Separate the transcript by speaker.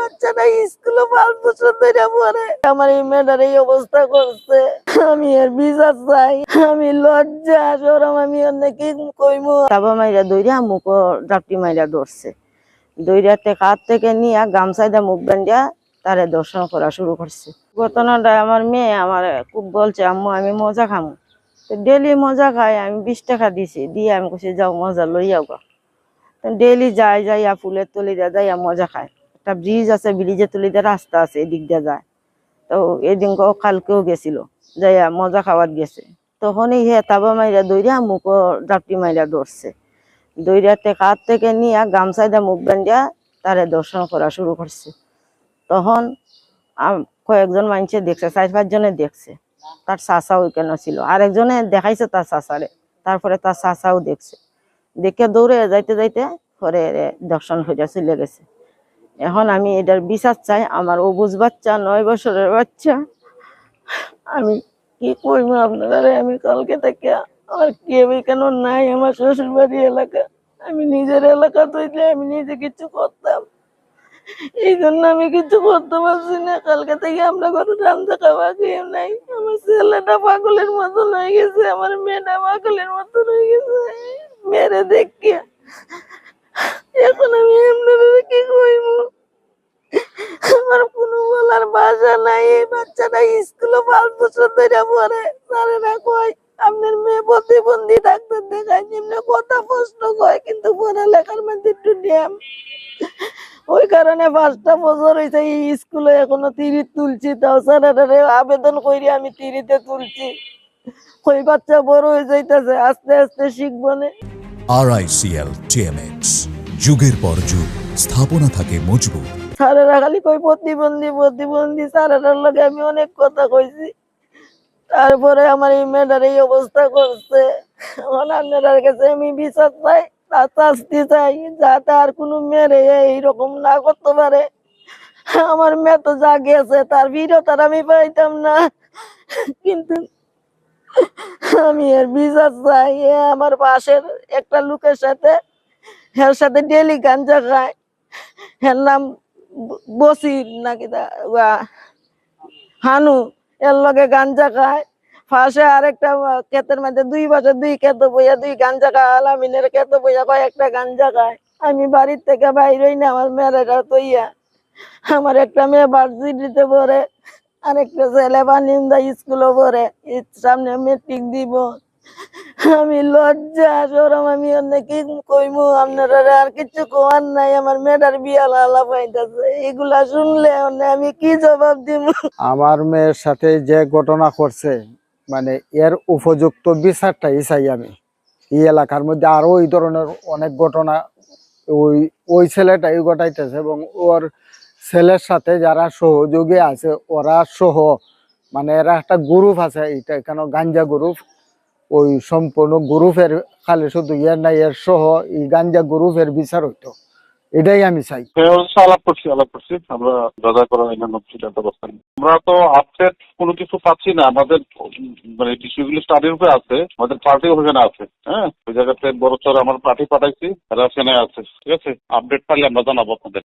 Speaker 1: বাচ্চাটা স্কুলে 5 বছর ধরে পড়ে, আমার এই মেয়েটার এই অবস্থা করছে। আমি এর বিচার চাই। আমি লজ্জা শরম আমি অনেকে কইমু। তাবা মাইরা দইরা মুখ জাপটি মাইরা ধরছে, দইরাতে কাত থেকে নিয়ে গামছাইদা মুখ বান্ধিয়া তারে দর্শন করা শুরু করছে। ঘটনাটা আমার মেয়ে আমার খুব বলছে, আম্মু আমি মজা খামু। ডেলি মজা খাই, আমি 20 টাকা দিছি, দিয়ে আমি কইছি যাও মজা লইয়াও গা। ডেলি যাইয়া ফুলের তলি দিয়ে যাইয়া মজা খায়। একটা ব্রিজ আছে, ব্রিজের তলি দিয়ে রাস্তা আছে, এদিক দিয়ে যায়। তো এদিন কালকেও গেছিল, যাইয়া মজা খাওয়ার গেছে। তখনই হে তাবা মাইরা দইরা মুখ জাপটি মাইরা ধরছে, দইরাতে কাত থেকে নিয়ে গামছাইদা মুখ বান্ধিয়া তারে দর্শন করা শুরু করছে। তখন কয়েকজন মানুষে দেখছে, 4-5 জনে দেখছে। তার চাচা ওইখানে ছিল, আরেকজনে দেখাইছে তার চাচারে, তারপরে তার চাচাও দেখছে। দেখে দৌড়ে যাইতে যাইতে পরে দর্শন হইয়া চলে গেছে। এখন আমি এটার বিচার চাই। আমার অবুঝ বাচ্চা, 9 বছরের বাচ্চা। আমি কি করবো আপনারা? আমি কালকে থেকে আমার কেউ কেন নাই, আমার শ্বশুর বাড়ি এলাকা, আমি নিজের এলাকা তৈরি, আমি নিজে কিছু করতাম, এই জন্য আমি কিছু করতে পারছি না। কালকে থেকে আমরা ঘরে রান্না খাওয়া খেয়ে নাই। আমার ছেলেটা পাগলের মতন হয়ে গেছে, আমার মেয়েটা পাগলের মতন হয়ে গেছে মেরে দেখিয়া। এখন আমি আপনাদের কি কইব? আমার কোনো বলার ভাষা নাই। এই বাচ্চাটা স্কুলে 5 বছর ধরে পড়ে, স্যারেরা কয় আপনার মেয়ে প্রতিবন্ধী, ডাক্তার দেখায়, যেমনি কথা প্রশ্ন কয়, কিন্তু পড়ালেখার মধ্যে একটু ড্যাম। ওই কারণে 5টা বছর হয়েছে এই স্কুলে এখনো 30 তুলছি, তাও স্যারেরা আবেদন করি আমি 30-তে তুলছি। ওই বাচ্চা বড় হয়ে যাইতেছে, আস্তে আস্তে শিখবো না।
Speaker 2: RICL TMX, যুগের পর যুগ স্থাপনা থাকে মজবুত।
Speaker 1: স্যারেরা খালি কই প্রতিবন্ধী প্রতিবন্ধী, স্যারেরার লগে আমি অনেক কথা কইছি, তারপরে আমার এই মেয়েটার এই অবস্থা করছে। এখন আপনার কাছে আমি বিচার চাই, তার শাস্তি চাই, যাতে আর কোনো মেয়েরে এইরকম না করতে পারে। আমার মেয়ে তো যা গেছে তার ভিডিওটার আমি পাইতাম না, কিন্তু আমি এর বিচার চাই। আমার পাশের একটা লোকের সাথে, এর সাথে ডেলি গাঞ্জা খায়, এর নাম বসির নাকি হানু, এর লগে গাঞ্জা খায়। পাশে আরেকটা ক্ষেতের মধ্যে 2 পাশে 2 ক্ষেত বইয়া 2 গাঞ্জা খায়, আলামিনের ক্ষেত বইয়া কয়েকটা গাঞ্জা খায়। আমি বাড়ির থেকে বাইর হই না, আমার মেয়েরা তৈয়া। আমার একটা মেয়ে ভার্সিটিতে পড়ে, আরেকটা ছেলে বানিন্দা স্কুলে পড়ে, সামনে মেট্রিক দিব। আমি লজ্জা শরম আমি অনেকে কইমু, আপনারা আর কিছু কোয়ার নাই। আমার মেয়েটার বিয়া লালা পাইতেছে, এগুলা শুনলে আমি কি জবাব দিব?
Speaker 3: আমার মেয়ের সাথে যে ঘটনা করছে, মানে এর উপযুক্ত বিচারটাই চাই আমি। এই এলাকার মধ্যে আরো এই ধরনের অনেক ঘটনা ওই ওই ছেলেটাই ঘটাইতেছে, এবং ওর ছেলের সাথে যারা সহযোগী আছে ওরা সহ, মানে এরা একটা গ্রুপ আছে, এটা এখানে গাঞ্জা গ্রুপ। ওই সম্পূর্ণ গ্রুপের খালি শুধু ইয়ের নাই, এর সহ এই গাঞ্জা গ্রুপের বিচার হইতো, এটাই আমি চাই।
Speaker 4: আলাপ করছি আমরা যা করা ব্যবস্থা নিই। আমরা তো আপডেট কোনো কিছু পাচ্ছি না, আমাদের মানে বিষয়গুলো স্টাডির উপরে আছে, আমাদের পার্টি ওখানে আছে। হ্যাঁ, ওই জায়গাতে বড় চর আমার পার্টি পাঠাইছি, তারা সেখানে আছে। ঠিক আছে, আপডেট পারলে আমরা জানাবো আপনাদের।